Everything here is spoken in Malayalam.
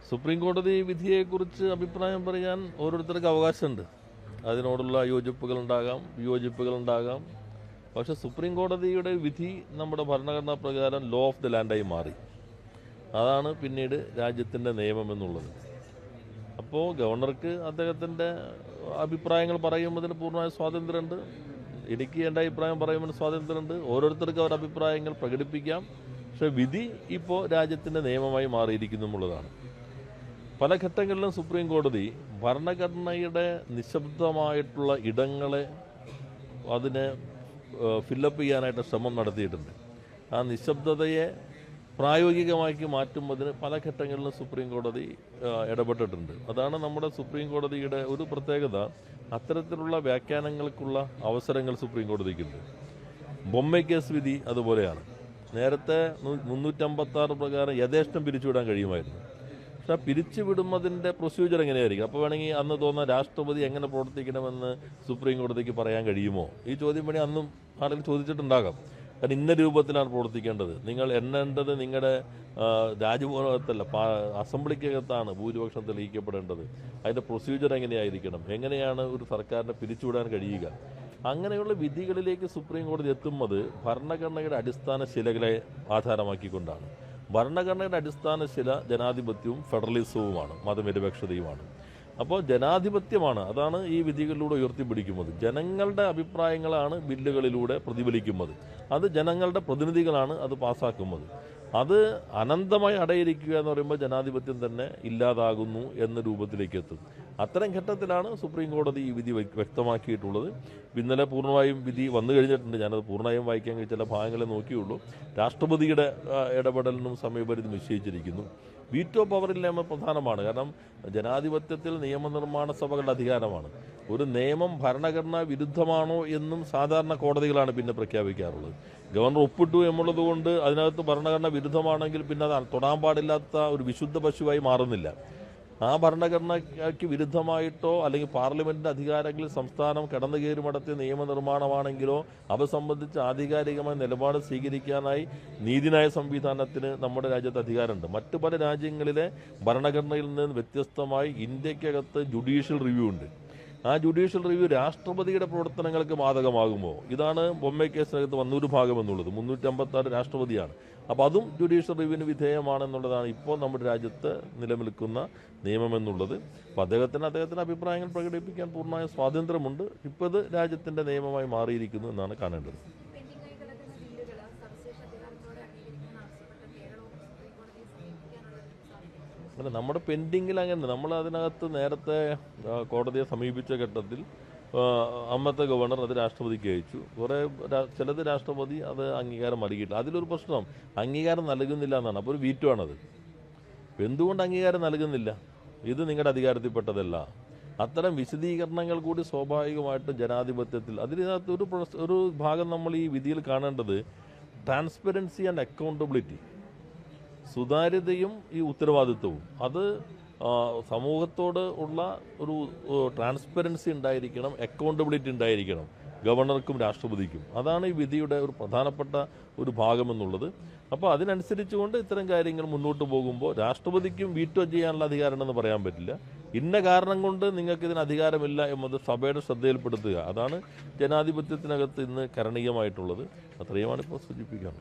സുപ്രീം കോടതി വിധിയെക്കുറിച്ച് അഭിപ്രായം പറയാൻ ഓരോരുത്തർക്ക് അവകാശമുണ്ട്. അതിനോടുള്ള യോജിപ്പുകളുണ്ടാകാം, വിയോജിപ്പുകളുണ്ടാകാം. പക്ഷെ സുപ്രീം കോടതിയുടെ വിധി നമ്മുടെ ഭരണഘടനാ പ്രകാരം ലോ ഓഫ് ദി ലാൻഡായി മാറി. അതാണ് പിന്നീട് രാജ്യത്തിൻ്റെ നിയമം എന്നുള്ളത്. അപ്പോൾ ഗവർണർക്ക് അദ്ദേഹത്തിൻ്റെ അഭിപ്രായങ്ങൾ പറയുന്നതിന് പൂർണ്ണമായ സ്വാതന്ത്ര്യമുണ്ട്. എനിക്ക് എൻ്റെ അഭിപ്രായം പറയുന്നതിന് സ്വാതന്ത്ര്യമുണ്ട്. ഓരോരുത്തർക്കും അവരുടെ അഭിപ്രായങ്ങൾ പ്രകടിപ്പിക്കാം. പക്ഷെ വിധി ഇപ്പോൾ രാജ്യത്തിൻ്റെ നിയമമായി മാറിയിരിക്കുന്നു എന്നുള്ളതാണ്. പല ഘട്ടങ്ങളിലും സുപ്രീം കോടതി ഭരണഘടനയുടെ നിശബ്ദമായിട്ടുള്ള ഇടങ്ങളെ അതിനെ ഫില്ലപ്പ് ചെയ്യാനായിട്ട് ശ്രമം നടത്തിയിട്ടുണ്ട്. ആ നിശബ്ദതയെ പ്രായോഗികമാക്കി മാറ്റുന്നതിന് പല ഘട്ടങ്ങളിലും സുപ്രീം കോടതി ഇടപെട്ടിട്ടുണ്ട്. അതാണ് നമ്മുടെ സുപ്രീം കോടതിയുടെ ഒരു പ്രത്യേകത. അത്തരത്തിലുള്ള വ്യാഖ്യാനങ്ങൾക്കുള്ള അവസരങ്ങൾ സുപ്രീം കോടതിക്കുണ്ട്. ബൊമ്മൈ കേസ് വിധി അതുപോലെയാണ്. നേരത്തെ 356 പ്രകാരം യഥേഷ്ടം പിരിച്ചുവിടാൻ കഴിയുമായിരുന്നു. പക്ഷെ പിരിച്ചുവിടുന്നതിൻ്റെ പ്രൊസീജിയർ എങ്ങനെയായിരിക്കും? അപ്പോൾ വേണമെങ്കിൽ അന്ന് തോന്നുന്ന രാഷ്ട്രപതി എങ്ങനെ പ്രവർത്തിക്കണമെന്ന് സുപ്രീം കോടതിക്ക് പറയാൻ കഴിയുമോ? ഈ ചോദ്യം വേണമെങ്കിൽ അന്നും ആരെങ്കിലും ചോദിച്ചിട്ടുണ്ടാകാം. കാരണം ഇന്ന രൂപത്തിലാണ് പ്രവർത്തിക്കേണ്ടത്, നിങ്ങൾ എണ്ണേണ്ടത് നിങ്ങളുടെ രാജ്ഭവനകത്തല്ല, അസംബ്ലിക്കകത്താണ് ഭൂരിപക്ഷം തെളിയിക്കപ്പെടേണ്ടത്, അതിൻ്റെ പ്രൊസീജിയർ എങ്ങനെയായിരിക്കണം, എങ്ങനെയാണ് ഒരു സർക്കാരിനെ പിരിച്ചുവിടാൻ കഴിയുക. അങ്ങനെയുള്ള വിധികളിലേക്ക് സുപ്രീം കോടതി എത്തുന്നത് ഭരണഘടനയുടെ അടിസ്ഥാന ശിലകളെ ആധാരമാക്കിക്കൊണ്ടാണ്. ഭരണഘടനയുടെ അടിസ്ഥാന ശില ജനാധിപത്യവും ഫെഡറലിസവുമാണ്, മതനിരപേക്ഷതയുമാണ്. അപ്പോൾ ജനാധിപത്യമാണ്, അതാണ് ഈ വിധികളിലൂടെ ഉയർത്തിപ്പിടിക്കുന്നത്. ജനങ്ങളുടെ അഭിപ്രായങ്ങളാണ് ബില്ലുകളിലൂടെ പ്രതിഫലിക്കുന്നത്. അത് ജനങ്ങളുടെ പ്രതിനിധികളാണ് അത് പാസ്സാക്കുന്നത്. അത് അനന്തമായി അടയിരിക്കുക എന്ന് പറയുമ്പോൾ ജനാധിപത്യം തന്നെ ഇല്ലാതാകുന്നു എന്ന രൂപത്തിലേക്ക് എത്തും. അത്തരം ഘട്ടത്തിലാണ് സുപ്രീം കോടതി ഈ വിധി വ്യക്തമാക്കിയിട്ടുള്ളത്. ഇന്നലെ പൂർണ്ണമായും വിധി വന്നു കഴിഞ്ഞിട്ടുണ്ട്. ഞാനത് പൂർണ്ണമായും വായിക്കാൻ ചില ഭാഗങ്ങളെ നോക്കിയുള്ളൂ. രാഷ്ട്രപതിയുടെ ഇടപെടലിനും സമയപരിധി നിശ്ചയിച്ചിരിക്കുന്നു. വീറ്റോ പവറില്ലായ്മ പ്രധാനമാണ്. കാരണം ജനാധിപത്യത്തിൽ നിയമനിർമ്മാണ സഭകളുടെ അധികാരമാണ്. ഒരു നിയമം ഭരണഘടനാ വിരുദ്ധമാണോ എന്നും സാധാരണ കോടതികളാണ് പിന്നെ പ്രഖ്യാപിക്കാറുള്ളത്. ഗവർണർ ഒപ്പിട്ടു എന്നുള്ളത് കൊണ്ട് അതിനകത്ത് ഭരണഘടന വിരുദ്ധമാണെങ്കിൽ പിന്നെ അത് തൊടാൻ പാടില്ലാത്ത ഒരു വിശുദ്ധ പശുവായി മാറുന്നില്ല. ആ ഭരണഘടനയ്ക്ക് വിരുദ്ധമായിട്ടോ അല്ലെങ്കിൽ പാർലമെന്റിന്റെ അധികാരങ്ങളിൽ സംസ്ഥാനം കടന്നു കയറി നടത്തിയ നിയമനിർമ്മാണമാണെങ്കിലോ അവ സംബന്ധിച്ച് ആധികാരികമായ നിലപാട് സ്വീകരിക്കാനായി നീതിന്യായ സംവിധാനത്തിന് നമ്മുടെ രാജ്യത്ത് അധികാരമുണ്ട്. മറ്റു പല രാജ്യങ്ങളിലെ ഭരണഘടനയിൽ നിന്ന് വ്യത്യസ്തമായി ഇന്ത്യക്കകത്ത് ജുഡീഷ്യൽ റിവ്യൂ ഉണ്ട്. ആ ജുഡീഷ്യൽ റിവ്യൂ രാഷ്ട്രപതിയുടെ പ്രവർത്തനങ്ങൾക്ക് ബാധകമാകുമോ? ഇതാണ് ബൊമ്മൈ കേസിനകത്ത് വന്നൊരു ഭാഗം എന്നുള്ളത്. 356 രാഷ്ട്രപതിയാണ്. അപ്പോൾ അതും ജുഡീഷ്യൽ റിവ്യൂവിന് വിധേയമാണെന്നുള്ളതാണ് ഇപ്പോൾ നമ്മുടെ രാജ്യത്ത് നിലനിൽക്കുന്ന നിയമമെന്നുള്ളത്. അപ്പോൾ അദ്ദേഹത്തിന് അഭിപ്രായങ്ങൾ പ്രകടിപ്പിക്കാൻ പൂർണ്ണമായ സ്വാതന്ത്ര്യമുണ്ട്. ഇപ്പോൾ ഇത് രാജ്യത്തിൻ്റെ നിയമമായി മാറിയിരിക്കുന്നു എന്നാണ് കാണേണ്ടത്. അല്ല, നമ്മുടെ പെൻഡിങ്ങിൽ അങ്ങനെ നമ്മൾ അതിനകത്ത് നേരത്തെ കോടതിയെ സമീപിച്ച ഘട്ടത്തിൽ അന്നത്തെ ഗവർണർ അത് രാഷ്ട്രപതിക്ക് അയച്ചു. ചിലത് രാഷ്ട്രപതി അത് അംഗീകാരം നൽകിയിട്ടില്ല. അതിലൊരു പ്രശ്നം അംഗീകാരം നൽകുന്നില്ല എന്നാണ്. അപ്പോൾ ഒരു വീറ്റോ ആണത്. എന്തുകൊണ്ട് അംഗീകാരം നൽകുന്നില്ല? ഇത് നിങ്ങളുടെ അധികാരത്തിൽപ്പെട്ടതല്ല. അത്തരം വിശദീകരണങ്ങൾ കൂടി സ്വാഭാവികമായിട്ടും ജനാധിപത്യത്തിൽ അതിനകത്ത് ഒരു ഭാഗം നമ്മൾ ഈ വിധിയിൽ കാണേണ്ടത് ട്രാൻസ്പെറൻസി ആൻഡ് അക്കൗണ്ടബിലിറ്റി, സുതാര്യതയും ഈ ഉത്തരവാദിത്വവും. അത് സമൂഹത്തോട് ഉള്ള ഒരു ട്രാൻസ്പെറൻസി ഉണ്ടായിരിക്കണം, അക്കൗണ്ടബിലിറ്റി ഉണ്ടായിരിക്കണം ഗവർണർക്കും രാഷ്ട്രപതിക്കും. അതാണ് ഈ വിധിയുടെ ഒരു പ്രധാനപ്പെട്ട ഒരു ഭാഗമെന്നുള്ളത്. അപ്പോൾ അതിനനുസരിച്ചുകൊണ്ട് ഇത്തരം കാര്യങ്ങൾ മുന്നോട്ട് പോകുമ്പോൾ രാഷ്ട്രപതിക്കും വീറ്റോ ചെയ്യാനുള്ള അധികാരമെന്ന് പറയാൻ പറ്റില്ല. ഇന്ന കാരണം കൊണ്ട് നിങ്ങൾക്ക് ഇതിന് അധികാരമില്ല എന്നത് സഭയുടെ ശ്രദ്ധയിൽപ്പെടുത്തുക. അതാണ് ജനാധിപത്യത്തിനകത്ത് ഇന്ന് കരണീയമായിട്ടുള്ളത്. അത്രയുമാണ് ഇപ്പോൾ സൂചിപ്പിക്കാൻ.